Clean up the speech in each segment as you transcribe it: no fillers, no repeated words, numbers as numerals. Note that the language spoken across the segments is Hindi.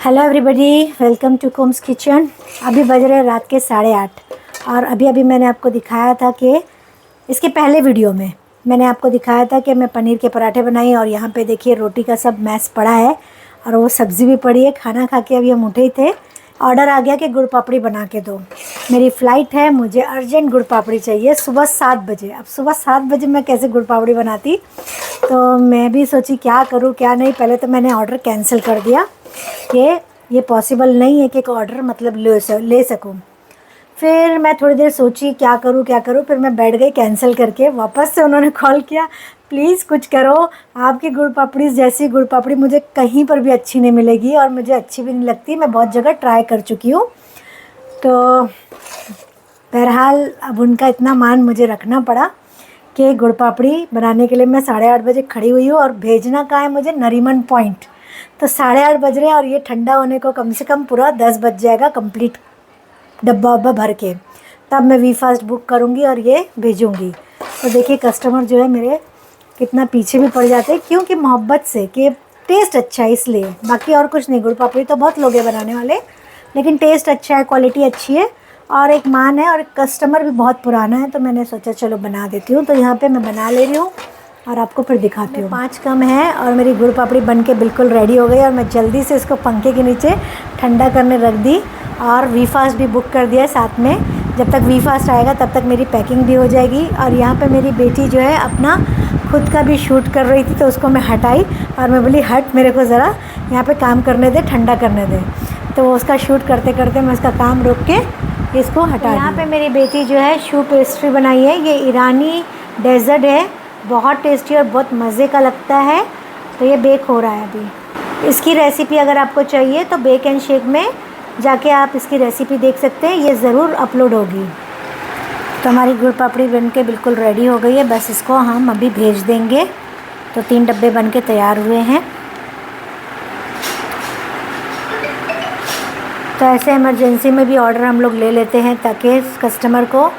Hello everybody, welcome to Kum's kitchen. अभी बज रहे हैं रात के 8:30 और अभी मैंने आपको दिखाया था कि इसके पहले वीडियो में मैंने आपको दिखाया था कि मैं पनीर के पराठे बनाई और यहाँ पे देखिए रोटी का सब मैस पड़ा है और वो सब्ज़ी भी पड़ी है। खाना खा के अभी हम उठे ही थे, ऑर्डर आ गया कि गुड़ पापड़ी बना के दो। मेरी फ़्लाइट है, मुझे अर्जेंट गुड़ पापड़ी चाहिए सुबह 7 बजे। अब सुबह 7 बजे मैं कैसे गुड़ पापड़ी बनाती, तो मैं भी सोची क्या करूँ क्या नहीं। पहले तो मैंने ऑर्डर कैंसिल कर दिया कि ये पॉसिबल नहीं है कि एक ऑर्डर मतलब ले सकूँ। फिर मैं थोड़ी देर सोची क्या करूँ, फिर मैं बैठ गई कैंसिल करके। वापस से उन्होंने कॉल किया, प्लीज़ कुछ करो, आपकी गुड़ पापड़ी जैसी गुड़ पापड़ी मुझे कहीं पर भी अच्छी नहीं मिलेगी और मुझे अच्छी भी नहीं लगती। मैं बहुत जगह ट्राई कर चुकी हूँ। तो बहरहाल अब उनका इतना मान मुझे रखना पड़ा कि गुड़ पापड़ी बनाने के लिए मैं 8:30 बजे खड़ी हुई हूँ और भेजना कहाँ है मुझे, नरीमन पॉइंट। तो 8:30 बज रहे हैं और ये ठंडा होने को कम से कम पूरा 10 बज जाएगा कंप्लीट डब्बा वब्बा भर के। तब मैं वी फास्ट बुक करूँगी और ये भेजूँगी। तो देखिए कस्टमर जो है मेरे कितना पीछे भी पड़ जाते हैं, क्योंकि मोहब्बत से कि टेस्ट अच्छा है इसलिए, बाकी और कुछ नहीं। गुड़ पापड़ी तो बहुत लोग हैं बनाने वाले, लेकिन टेस्ट अच्छा है, क्वालिटी अच्छी है और एक मान है और कस्टमर भी बहुत पुराना है। तो मैंने सोचा चलो बना देती हूँ। तो यहाँ पे मैं बना ले रही हूँ और आपको फिर दिखाती हूँ। 5 कम है और मेरी गुड़ पापड़ी बन के बिल्कुल रेडी हो गई और मैं जल्दी से इसको पंखे के नीचे ठंडा करने रख दी और वी फास्ट भी बुक कर दिया है साथ में। जब तक वी फास्ट आएगा तब तक मेरी पैकिंग भी हो जाएगी। और यहाँ पे मेरी बेटी जो है अपना खुद का भी शूट कर रही थी, तो उसको मैं हटाई और मैं बोली हट, मेरे को ज़रा यहाँ पे काम करने दे, ठंडा करने दे। तो उसका शूट करते करते मैं उसका काम रोक के इसको हटा दी। यहाँ पे मेरी बेटी जो है शू पेस्ट्री बनाई है। ये ईरानी डेजर्ट है, बहुत टेस्टी और बहुत मज़े का लगता है। तो ये बेक हो रहा है अभी। इसकी रेसिपी अगर आपको चाहिए तो बेक एंड शेक में जाके आप इसकी रेसिपी देख सकते हैं, ये ज़रूर अपलोड होगी। तो हमारी गुड़ पापड़ी बन के बिल्कुल रेडी हो गई है, बस इसको हम अभी भेज देंगे। तो 3 डब्बे बन के तैयार हुए हैं। तो ऐसे इमरजेंसी में भी ऑर्डर हम लोग ले लेते हैं ताकि कस्टमर को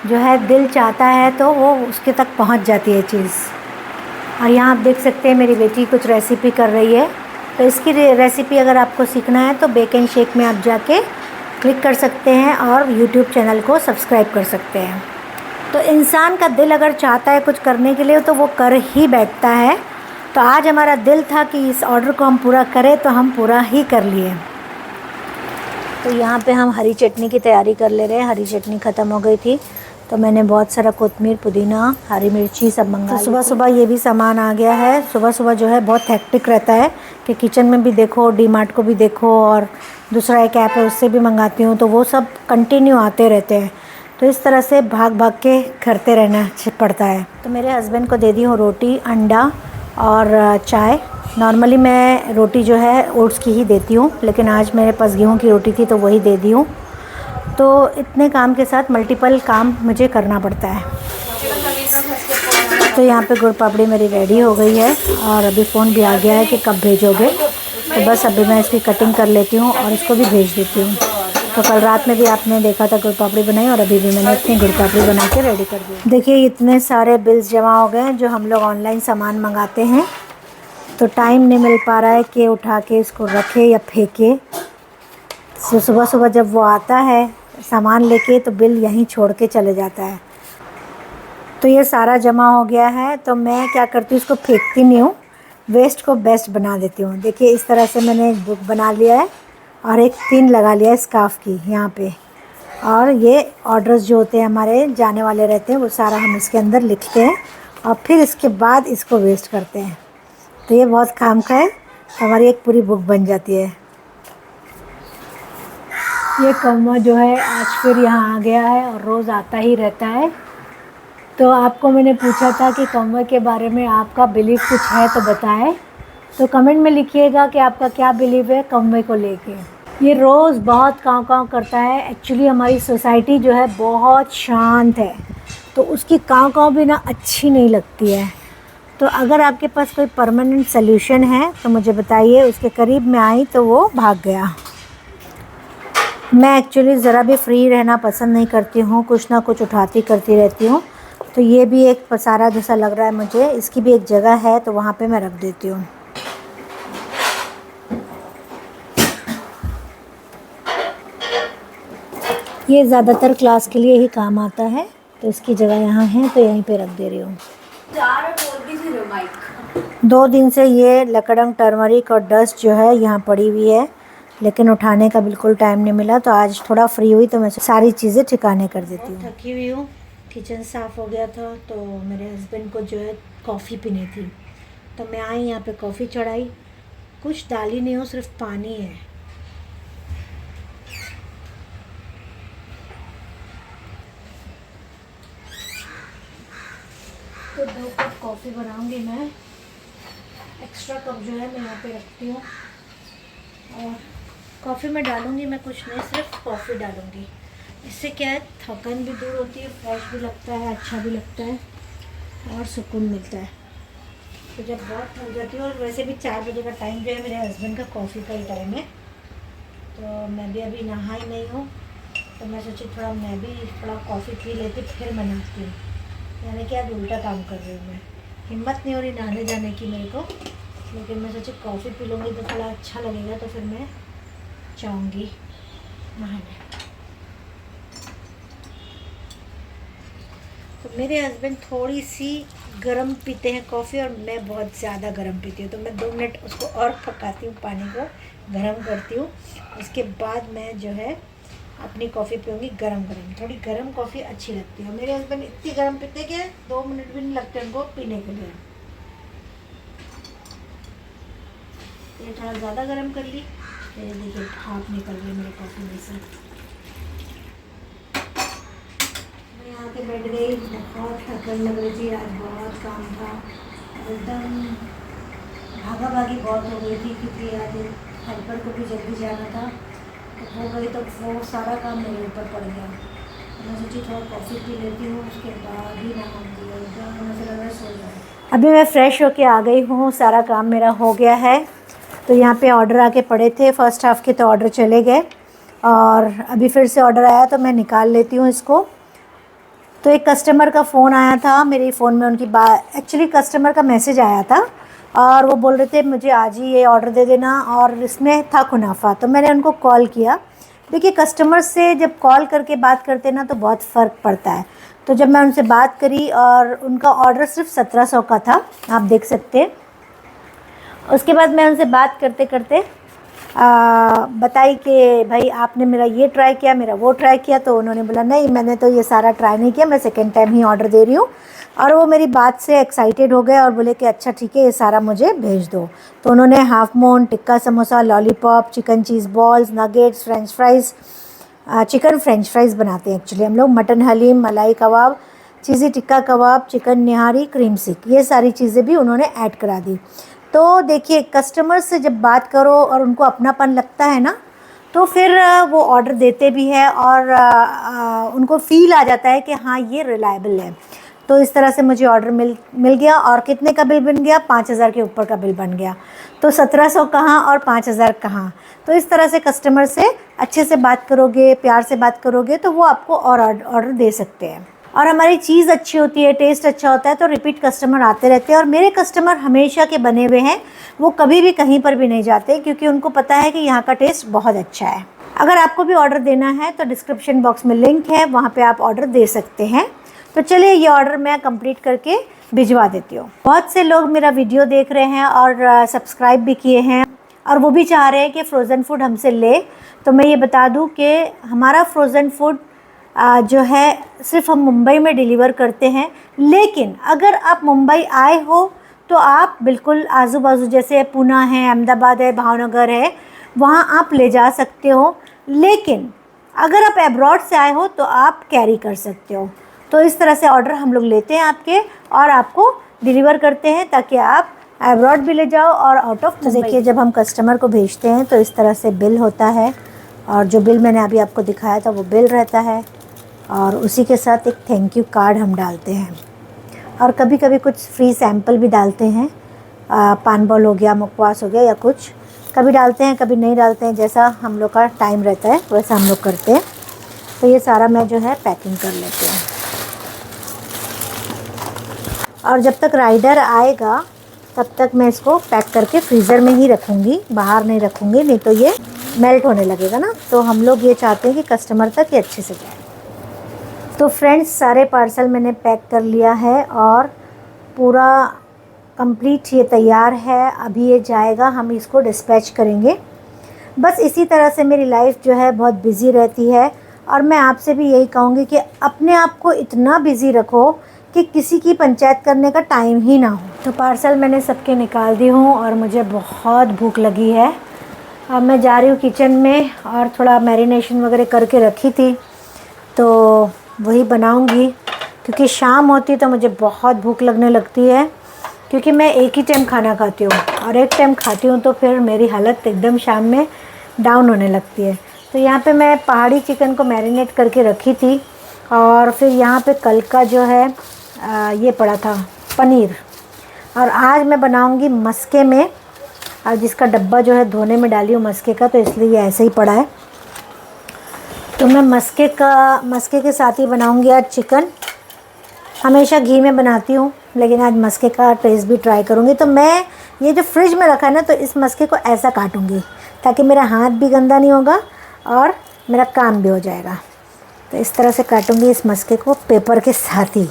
जो है दिल चाहता है तो वो उसके तक पहुंच जाती है चीज़। और यहाँ आप देख सकते हैं मेरी बेटी कुछ रेसिपी कर रही है। तो इसकी रेसिपी अगर आपको सीखना है तो बेक एंड शेक में आप जाके क्लिक कर सकते हैं और यूट्यूब चैनल को सब्सक्राइब कर सकते हैं। तो इंसान का दिल अगर चाहता है कुछ करने के लिए तो वो कर ही बैठता है। तो आज हमारा दिल था कि इस ऑर्डर को हम पूरा करें, तो हम पूरा ही कर लिए। तो यहाँ पे हम हरी चटनी की तैयारी कर ले रहे हैं। हरी चटनी ख़त्म हो गई थी तो मैंने बहुत सारा कोतमीर, पुदीना, हरी मिर्ची सब मंगा। तो सुबह सुबह ये भी सामान आ गया है। सुबह सुबह जो है बहुत हेक्टिक रहता है कि किचन में भी देखो, डीमार्ट को भी देखो और दूसरा एक ऐप है उससे भी मंगाती हूँ, तो वो सब कंटिन्यू आते रहते हैं। तो इस तरह से भाग भाग के करते रहना पड़ता है। तो मेरे हस्बैंड को दे दी हूँ रोटी, अंडा और चाय। नॉर्मली मैं रोटी जो है ओट्स की ही देती हूँ, लेकिन आज मेरे पास गेहूँ की रोटी थी तो वही दे दी हूँ। तो इतने काम के साथ मल्टीपल काम मुझे करना पड़ता है। तो यहाँ पे गुड़ पापड़ी मेरी रेडी हो गई है और अभी फ़ोन भी आ गया है कि कब भेजोगे। तो बस अभी मैं इसकी कटिंग कर लेती हूँ और इसको भी भेज देती हूँ। तो कल रात में भी आपने देखा था गुड़ पापड़ी बनाई और अभी भी मैंने इतनी गुड़ पापड़ी बना के रेडी कर दी। देखिए इतने सारे बिल्स जमा हो गए हैं जो हम लोग ऑनलाइन सामान मंगाते हैं, तो टाइम नहीं मिल पा रहा है कि उठा के इसको रखे या फेंके। तो सुबह सुबह जब वो आता है सामान लेके तो बिल यहीं छोड़ के चले जाता है। तो ये सारा जमा हो गया है तो मैं क्या करती हूँ, इसको फेंकती नहीं हूँ, वेस्ट को बेस्ट बना देती हूँ। देखिए इस तरह से मैंने एक बुक बना लिया है और एक पिन लगा लिया है स्कार्फ की यहाँ पे। और ये ऑर्डर्स जो होते हैं हमारे जाने वाले रहते हैं वो सारा हम इसके अंदर लिखते हैं और फिर इसके बाद इसको वेस्ट करते हैं। तो ये बहुत काम का है, हमारी एक पूरी बुक बन जाती है। ये कौवा जो है आज फिर यहाँ आ गया है और रोज़ आता ही रहता है। तो आपको मैंने पूछा था कि कौवा के बारे में आपका बिलीव कुछ है तो बताएं। तो कमेंट में लिखिएगा कि आपका क्या बिलीव है कौवे को लेके। ये रोज़ बहुत काँव काँव करता है। एक्चुअली हमारी सोसाइटी जो है बहुत शांत है, तो उसकी काँव काँव भी ना अच्छी नहीं लगती है। तो अगर आपके पास कोई परमानेंट सल्यूशन है तो मुझे बताइए। उसके करीब में आई तो वो भाग गया। मैं एक्चुअली ज़रा भी फ्री रहना पसंद नहीं करती हूँ, कुछ ना कुछ उठाती करती रहती हूँ। तो ये भी एक पसारा जैसा लग रहा है मुझे, इसकी भी एक जगह है तो वहाँ पे मैं रख देती हूँ। ये ज़्यादातर क्लास के लिए ही काम आता है, तो इसकी जगह यहाँ है तो यहीं पे रख दे रही हूँ। 2 दिन से ये लकड़ंग, टर्मरिक और डस्ट जो है यहाँ पड़ी हुई है, लेकिन उठाने का बिल्कुल टाइम नहीं मिला। तो आज थोड़ा फ्री हुई तो मैं सारी चीज़ें ठिकाने कर देती हूँ। थकी हुई हूँ, किचन साफ़ हो गया था तो मेरे हस्बैंड को जो है कॉफ़ी पीनी थी, तो मैं आई यहाँ पे कॉफ़ी चढ़ाई। कुछ डाली नहीं हो, सिर्फ पानी है। तो 2 कप कॉफ़ी बनाऊंगी मैं। एक्स्ट्रा कप जो है मैं यहाँ पे रखती हूँ, और कॉफ़ी में डालूंगी मैं कुछ नहीं, सिर्फ कॉफ़ी डालूंगी। इससे क्या है, थकान भी दूर होती है, फ्रेश भी लगता है, अच्छा भी लगता है और सुकून मिलता है। तो जब बहुत थक जाती हूँ, और वैसे भी 4 बजे का टाइम जो है मेरे हस्बैंड का कॉफ़ी का ही टाइम है, तो मैं भी अभी नहा ही नहीं हूँ, तो मैं सोची थोड़ा मैं भी थोड़ा कॉफ़ी पी लेती फिर बनाती हूँ। यानी कि आज उल्टा काम कर रही हूँ मैं। हिम्मत नहीं हो रही नहाने जाने की मेरे को, लेकिन मैं सोची कॉफ़ी पी लूँगी तो थोड़ा अच्छा लगेगा, तो फिर मैं जाऊँगी नहाने। तो मेरे हस्बैंड थोड़ी सी गरम पीते हैं कॉफ़ी, और मैं बहुत ज़्यादा गरम पीती हूँ, तो मैं 2 मिनट उसको और पकाती हूँ, पानी को गरम करती हूँ। उसके बाद मैं जो है अपनी कॉफ़ी पीऊँगी गरम गरम। थोड़ी गरम कॉफ़ी अच्छी लगती है। मेरे हस्बैंड इतनी गरम पीते हैं कि 2 मिनट भी नहीं लगते उनको पीने के लिए। ये थोड़ा ज़्यादा गरम कर ली, ये देखिए भाप निकल रही है मेरी कॉफ़ी में से। मैं यहाँ पे बैठ गई, बहुत थकन लग रही थी, आज बहुत काम था, एकदम भागा भागी बहुत हो गई थी, क्योंकि आज हेल्पर को भी जल्दी जाना था। तो हो गई तो वो सारा काम मेरे ऊपर पड़ गया। मैं सोची थोड़ा कॉफ़ी पी लेती हूँ, उसके बाद ही नहाऊंगी, एकदम मुझे लग रहा है सो जाए। अभी मैं फ़्रेश होके आ गई हूँ, सारा काम मेरा हो गया है। तो यहाँ पे ऑर्डर आके पड़े थे, फर्स्ट हाफ़ के तो ऑर्डर चले गए, और अभी फिर से ऑर्डर आया तो मैं निकाल लेती हूँ इसको। तो एक कस्टमर का फ़ोन आया था मेरे फ़ोन में, उनकी बात, एक्चुअली कस्टमर का मैसेज आया था, और वो बोल रहे थे मुझे आज ही ये ऑर्डर दे देना, और इसमें था कुनाफा। तो मैंने उनको कॉल किया। देखिए, कस्टमर से जब कॉल करके बात करते ना तो बहुत फ़र्क पड़ता है। तो जब मैं उनसे बात करी, और उनका ऑर्डर सिर्फ 1700 का था, आप देख सकते हैं। उसके बाद मैं उनसे बात करते करते बताई कि भाई आपने मेरा ये ट्राई किया, मेरा वो ट्राई किया। तो उन्होंने बोला नहीं, मैंने तो ये सारा ट्राई नहीं किया, मैं सेकेंड टाइम ही ऑर्डर दे रही हूँ। और वो मेरी बात से एक्साइटेड हो गए और बोले कि अच्छा ठीक है, ये सारा मुझे भेज दो। तो उन्होंने half moon, tikka samosa, lollipop, chicken चीज़ balls, nuggets, French fries, chicken French fries बनाते हैं एक्चुअली हम लोग, मटन हलीम, मलाई कबाब, चीज़ी टिक्का कबाब, चिकन निहारी, क्रीम सिक, ये सारी चीज़ें भी उन्होंने ऐड करा दी। तो देखिए, कस्टमर से जब बात करो और उनको अपनापन लगता है ना, तो फिर वो ऑर्डर देते भी है, और उनको फ़ील आ जाता है कि हाँ ये रिलायबल है। तो इस तरह से मुझे ऑर्डर मिल गया। और कितने का बिल बन गया? 5000 के ऊपर का बिल बन गया। तो 1700 कहाँ और 5000 कहाँ। तो इस तरह से कस्टमर से अच्छे से बात करोगे, प्यार से बात करोगे, तो वो आपको और ऑर्डर दे सकते हैं। और हमारी चीज़ अच्छी होती है, टेस्ट अच्छा होता है, तो रिपीट कस्टमर आते रहते हैं। और मेरे कस्टमर हमेशा के बने हुए हैं, वो कभी भी कहीं पर भी नहीं जाते, क्योंकि उनको पता है कि यहाँ का टेस्ट बहुत अच्छा है। अगर आपको भी ऑर्डर देना है तो डिस्क्रिप्शन बॉक्स में लिंक है, वहाँ पे आप ऑर्डर दे सकते हैं। तो चलिए, ये ऑर्डर मैं कंप्लीट करके भिजवा देती हूँ। बहुत से लोग मेरा वीडियो देख रहे हैं और सब्सक्राइब भी किए हैं, और वो भी चाह रहे हैं कि फ़्रोज़न फूड हमसे ले। तो मैं ये बता दूँ कि हमारा फ़्रोज़न फूड जो है सिर्फ हम मुंबई में डिलीवर करते हैं। लेकिन अगर आप मुंबई आए हो तो आप बिल्कुल आजू बाजू, जैसे पूना है, अहमदाबाद है, भावनगर है, वहाँ आप ले जा सकते हो। लेकिन अगर आप अब्रॉड से आए हो तो आप कैरी कर सकते हो। तो इस तरह से ऑर्डर हम लोग लेते हैं आपके, और आपको डिलीवर करते हैं, ताकि आप अब्रॉड भी ले जाओ और आउट ऑफ मुंबई। देखिए, जब हम कस्टमर को भेजते हैं तो इस तरह से बिल होता है, और जो बिल मैंने अभी आपको दिखाया था वो बिल रहता है, और उसी के साथ एक थैंक यू कार्ड हम डालते हैं। और कभी कभी कुछ फ्री सैंपल भी डालते हैं, पान बॉल हो गया, मुखवास हो गया, या कुछ कभी डालते हैं कभी नहीं डालते हैं, जैसा हम लोग का टाइम रहता है वैसा हम लोग करते हैं। तो ये सारा मैं जो है पैकिंग कर लेते हैं। और जब तक राइडर आएगा तब तक मैं इसको पैक करके फ्रीज़र में ही रखूँगी, बाहर नहीं रखूँगी, नहीं तो ये मेल्ट होने लगेगा ना, तो हम लोग ये चाहते हैं कि कस्टमर तक ये अच्छे से जाए। तो फ्रेंड्स, सारे पार्सल मैंने पैक कर लिया है और पूरा कंप्लीट ये तैयार है। अभी ये जाएगा, हम इसको डिस्पैच करेंगे। बस इसी तरह से मेरी लाइफ जो है बहुत बिज़ी रहती है, और मैं आपसे भी यही कहूँगी कि अपने आप को इतना बिज़ी रखो कि किसी की पंचायत करने का टाइम ही ना हो। तो पार्सल मैंने सबके निकाल दी हूँ और मुझे बहुत भूख लगी है। अब मैं जा रही हूँ किचन में, और थोड़ा मैरिनेशन वगैरह करके रखी थी तो वही बनाऊँगी, क्योंकि शाम होती तो मुझे बहुत भूख लगने लगती है, क्योंकि मैं एक ही टाइम खाना खाती हूँ, और एक टाइम खाती हूँ तो फिर मेरी हालत एकदम शाम में डाउन होने लगती है। तो यहाँ पे मैं पहाड़ी चिकन को मैरिनेट करके रखी थी, और फिर यहाँ पे कल का जो है ये पड़ा था पनीर, और आज मैं बनाऊँगी मस्के में, और जिसका डब्बा जो है धोने में डाली हूँ मस्के का, तो इसलिए ये ऐसे ही पड़ा है। तो मैं मस्के के साथ ही बनाऊँगी आज चिकन। हमेशा घी में बनाती हूँ, लेकिन आज मस्के का टेस्ट भी ट्राई करूँगी। तो मैं ये जो फ्रिज में रखा है ना, तो इस मस्के को ऐसा काटूँगी ताकि मेरा हाथ भी गंदा नहीं होगा और मेरा काम भी हो जाएगा। तो इस तरह से काटूँगी इस मस्के को पेपर के साथ ही,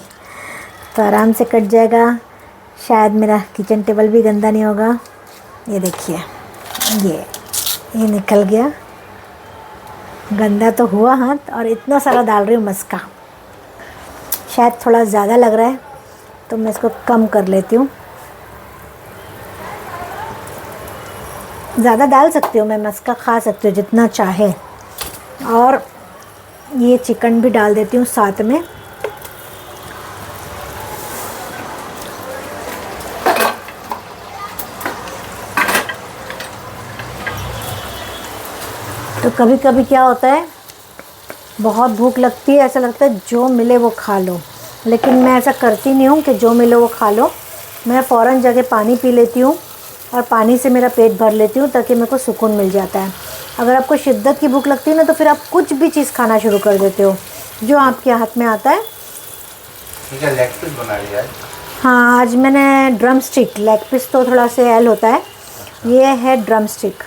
तो आराम से कट जाएगा। शायद मेरा किचन टेबल भी गंदा नहीं होगा। ये देखिए, ये निकल गया। गंदा तो हुआ हाथ, और इतना सारा डाल रही हूँ मस्का, शायद थोड़ा ज़्यादा लग रहा है तो मैं इसको कम कर लेती हूँ। ज़्यादा डाल सकती हूँ मैं, मस्का खा सकती हूँ जितना चाहे। और ये चिकन भी डाल देती हूँ साथ में। तो कभी कभी क्या होता है, बहुत भूख लगती है, ऐसा लगता है जो मिले वो खा लो, लेकिन मैं ऐसा करती नहीं हूँ कि जो मिले वो खा लो। मैं फ़ौरन जगह पानी पी लेती हूँ, और पानी से मेरा पेट भर लेती हूँ, ताकि मेरे को सुकून मिल जाता है। अगर आपको शिद्दत की भूख लगती है ना, तो फिर आप कुछ भी चीज़ खाना शुरू कर देते हो जो आपके हाथ में आता है। ठीक है, लेग पीस बना लिया है। हाँ, आज मैंने ड्रम स्टिक, लेग पीस तो थोड़ा से एल होता है, ये है ड्रम स्टिक।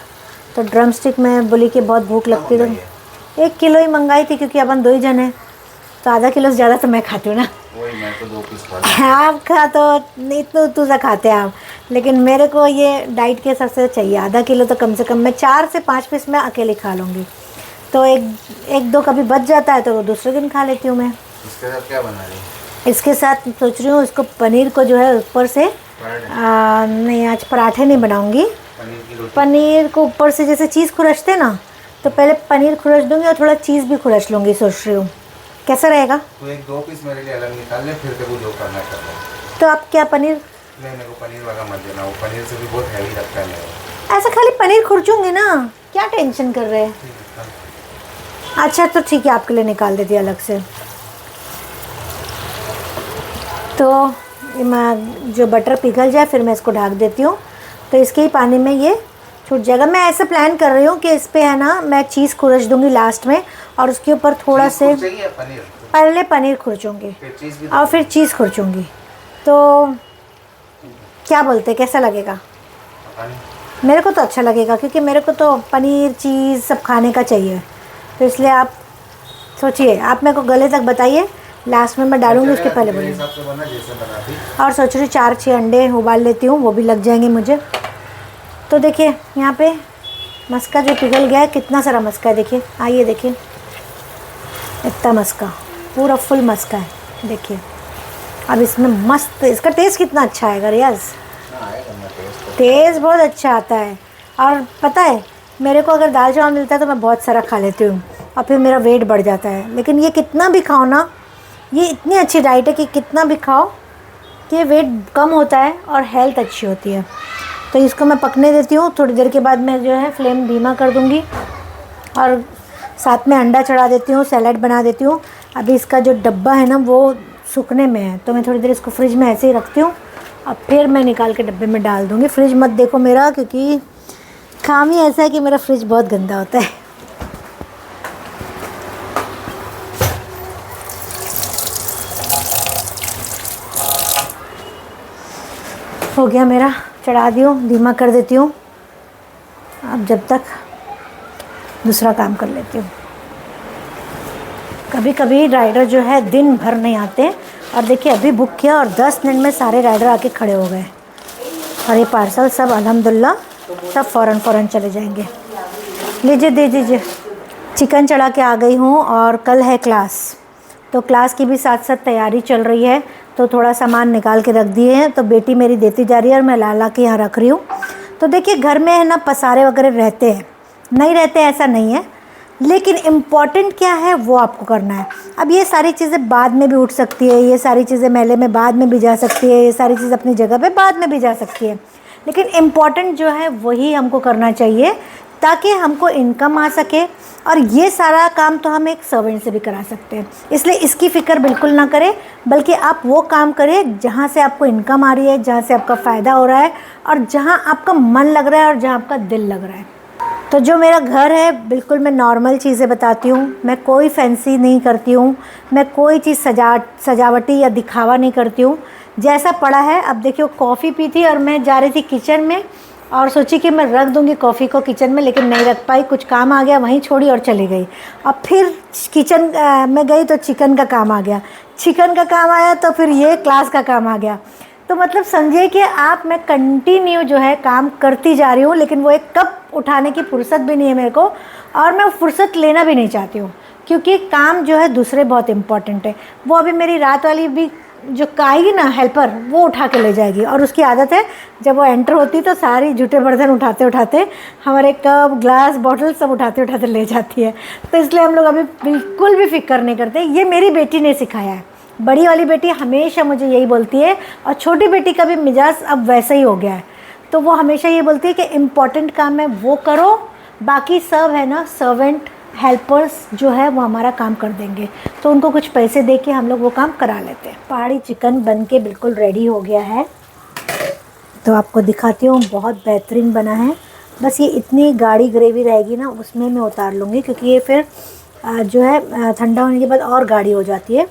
तो ड्रम स्टिक में बोली कि बहुत भूख लगती है, तो 1 किलो ही मंगाई थी, क्योंकि अपन 2 ही जन हैं, तो आधा किलो से ज़्यादा तो मैं खाती हूँ ना। वही, मैं तो 2 पीस खा आप खा तो इतना तो सा खाते हैं आप, लेकिन मेरे को ये डाइट के हिसाब से चाहिए। आधा किलो तो कम से कम मैं 4 से 5 पीस मैं अकेले खा लूँगी, तो एक दो कभी बच जाता है तो वो दूसरे दिन खा लेती हूँ मैं। इसके साथ क्या बना रही है? इसके साथ सोच रही हूँ इसको पनीर को जो है ऊपर से नहीं, आज पराठे नहीं बनाऊँगी। पनीर को ऊपर से जैसे चीज़ खुरचते ना, तो पहले पनीर खुरच दूँगी और थोड़ा चीज़ भी खुरच लूँगी, सोच रही हूँ कैसा रहेगा। तो 1-2 पीस मेरे लिए अलग निकाल ले, फिर तेरे जो करना कर ले। तो आप क्या पनीर, नहीं, मेरे को पनीर वाला मत देना, वो पनीर से भी बहुत हैवी लगता है मेरे। ऐसा खाली पनीर खुरचूँगी ना, क्या टेंशन कर रहे हैं। अच्छा तो ठीक है, आपके लिए निकाल देती अलग से। तो मैं जो बटर पिघल जाए फिर मैं इसको ढक देती हूँ, तो इसके ही पानी में ये छूट जाएगा। मैं ऐसा प्लान कर रही हूँ कि इस पे है ना, मैं चीज़ खुरच दूँगी लास्ट में, और उसके ऊपर थोड़ा से पहले पनीर खुरचूँगी और फिर चीज़ खुरचूँगी। तो क्या बोलते, कैसा लगेगा? मेरे को तो अच्छा लगेगा, क्योंकि मेरे को तो पनीर चीज़ सब खाने का चाहिए। तो इसलिए आप सोचिए, आप मेरे को गले तक बताइए, लास्ट में मैं डालूँगी, उसके पहले बोलूँगी। और सोच रही 4-6 अंडे उबाल लेती हूँ, वो भी लग जाएंगे मुझे। तो देखिए यहाँ पे मस्का जो पिघल गया है, कितना सारा मस्का है, देखिए, आइए देखिए, इतना मस्का, पूरा फुल मस्का है, देखिए। अब इसमें मस्त, इसका टेस्ट कितना अच्छा आएगा रियाज, टेस्ट बहुत अच्छा आता है। और पता है, मेरे को अगर दाल चावल मिलता है तो मैं बहुत सारा खा लेती हूँ, और फिर मेरा वेट बढ़ जाता है। लेकिन ये कितना भी खाओ ना, ये इतनी अच्छी डाइट है कि कितना भी खाओ कि वेट कम होता है और हेल्थ अच्छी होती है। तो इसको मैं पकने देती हूँ, थोड़ी देर के बाद मैं जो है फ्लेम धीमा कर दूँगी, और साथ में अंडा चढ़ा देती हूँ, सैलेड बना देती हूँ। अभी इसका जो डब्बा है ना, वो सूखने में है, तो मैं थोड़ी देर इसको फ्रिज में ऐसे ही रखती हूँ, और फिर मैं निकाल के डब्बे में डाल दूँगी। फ्रिज मत देखो मेरा, क्योंकि काम ही ऐसा है कि मेरा फ्रिज बहुत गंदा होता है। हो गया मेरा, चढ़ा दी हूँ, धीमा कर देती हूँ। अब जब तक दूसरा काम कर लेती हूँ। कभी कभी राइडर जो है दिन भर नहीं आते, और देखिए अभी बुक किया और 10 मिनट में सारे राइडर आके खड़े हो गए, और ये पार्सल सब अल्हम्दुलिल्लाह सब फ़ौरन चले जाएंगे। लीजिए दे दीजिए। चिकन चढ़ा के आ गई हूँ, और कल है क्लास, तो क्लास की भी साथ साथ तैयारी चल रही है, तो थोड़ा सामान निकाल के रख दिए हैं, तो बेटी मेरी देती जा रही है और मैं ला के यहाँ रख रही हूँ। तो देखिए घर में है ना पसारे वगैरह रहते हैं, नहीं रहते ऐसा नहीं है, लेकिन इम्पॉर्टेंट क्या है वो आपको करना है। अब ये सारी चीज़ें बाद में भी उठ सकती है, ये सारी चीज़ें मेले में बाद में भी जा सकती है, ये सारी चीज़ अपनी जगह पे बाद में भी जा सकती है, लेकिन इम्पॉर्टेंट जो है वही हमको करना चाहिए ताकि हमको इनकम आ सके। और ये सारा काम तो हम एक सर्वेंट से भी करा सकते हैं, इसलिए इसकी फ़िक्र बिल्कुल ना करें, बल्कि आप वो काम करें जहाँ से आपको इनकम आ रही है, जहाँ से आपका फ़ायदा हो रहा है, और जहाँ आपका मन लग रहा है और जहाँ आपका दिल लग रहा है। तो जो मेरा घर है बिल्कुल मैं नॉर्मल चीज़ें बताती हूँ, मैं कोई फैंसी नहीं करती हूँ, मैं कोई चीज़ सजावटी या दिखावा नहीं करती हूँ, जैसा पड़ा है। अब देखिए कॉफ़ी पी थी और मैं जा रही थी किचन में, और सोची कि मैं रख दूँगी कॉफ़ी को किचन में, लेकिन नहीं रख पाई, कुछ काम आ गया, वहीं छोड़ी और चली गई। अब फिर किचन में गई तो चिकन का काम आ गया, चिकन का काम आया तो फिर ये क्लास का काम आ गया। तो मतलब समझिए कि मैं कंटिन्यू जो है काम करती जा रही हूँ, लेकिन वो एक कप उठाने की फुर्सत भी नहीं है मेरे को, और मैं फुर्सत लेना भी नहीं चाहती हूँ, क्योंकि काम जो है दूसरे बहुत इम्पॉर्टेंट है। वो अभी मेरी रात वाली भी जो आएगी ना हेल्पर, वो उठा के ले जाएगी, और उसकी आदत है जब वो एंटर होती तो सारी जूठे बर्तन उठाते उठाते हमारे कप ग्लास बॉटल सब उठाते उठाते ले जाती है। तो इसलिए हम लोग अभी बिल्कुल भी फिक्र नहीं करते। ये मेरी बेटी ने सिखाया है, बड़ी वाली बेटी हमेशा मुझे यही बोलती है, और छोटी बेटी का भी मिजाज अब वैसा ही हो गया है, तो वो हमेशा ये बोलती है कि इम्पॉर्टेंट काम है वो करो, बाकी सब है ना सर्वेंट हेल्पर्स जो है वो हमारा काम कर देंगे, तो उनको कुछ पैसे दे के हम लोग वो काम करा लेते हैं। पहाड़ी चिकन बन के बिल्कुल रेडी हो गया है, तो आपको दिखाती हूँ, बहुत बेहतरीन बना है। बस ये इतनी गाढ़ी ग्रेवी रहेगी ना, उसमें मैं उतार लूँगी, क्योंकि ये फिर जो है ठंडा होने के बाद और गाढ़ी हो जाती है,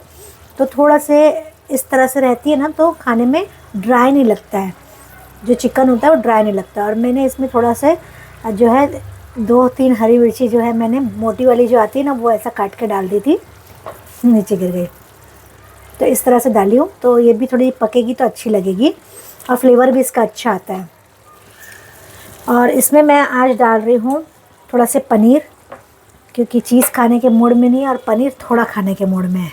तो थोड़ा से इस तरह से रहती है ना, तो खाने में ड्राई नहीं लगता है, जो चिकन होता है वो ड्राई नहीं लगता। और मैंने इसमें थोड़ा से जो है 2-3 हरी मिर्ची जो है मैंने मोटी वाली जो आती है ना, वो ऐसा काट के डाल दी थी, नीचे गिर गई, तो इस तरह से डाली हूँ, तो ये भी थोड़ी पकेगी तो अच्छी लगेगी, और फ्लेवर भी इसका अच्छा आता है। और इसमें मैं आज डाल रही हूँ थोड़ा से पनीर, क्योंकि चीज़ खाने के मूड में नहीं है और पनीर थोड़ा खाने के मूड में है,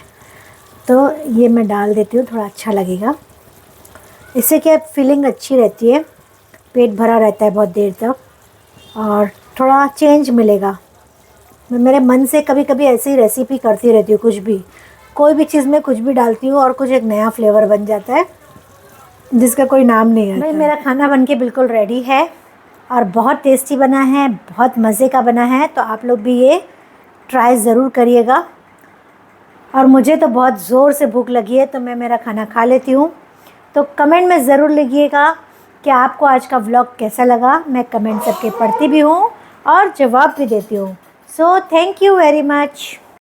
तो ये मैं डाल देती हूँ, थोड़ा अच्छा लगेगा। इससे क्या फीलिंग अच्छी रहती है, पेट भरा रहता है बहुत देर तक, और थोड़ा चेंज मिलेगा। मैं मेरे मन से कभी कभी ऐसी ही रेसिपी करती रहती हूँ, कुछ भी कोई भी चीज़ में कुछ भी डालती हूँ और कुछ एक नया फ्लेवर बन जाता है जिसका कोई नाम नहीं है। भाई मेरा खाना बनके बिल्कुल रेडी है, और बहुत टेस्टी बना है, बहुत मज़े का बना है, तो आप लोग भी ये ट्राई ज़रूर करिएगा। और मुझे तो बहुत ज़ोर से भूख लगी है, तो मैं मेरा खाना खा लेती हूँ। तो कमेंट में ज़रूर लिखिएगा कि आपको आज का व्लॉग कैसा लगा। मैं कमेंट सबके पढ़ती भी हूँ और जवाब भी देती हूँ। So thank you very much.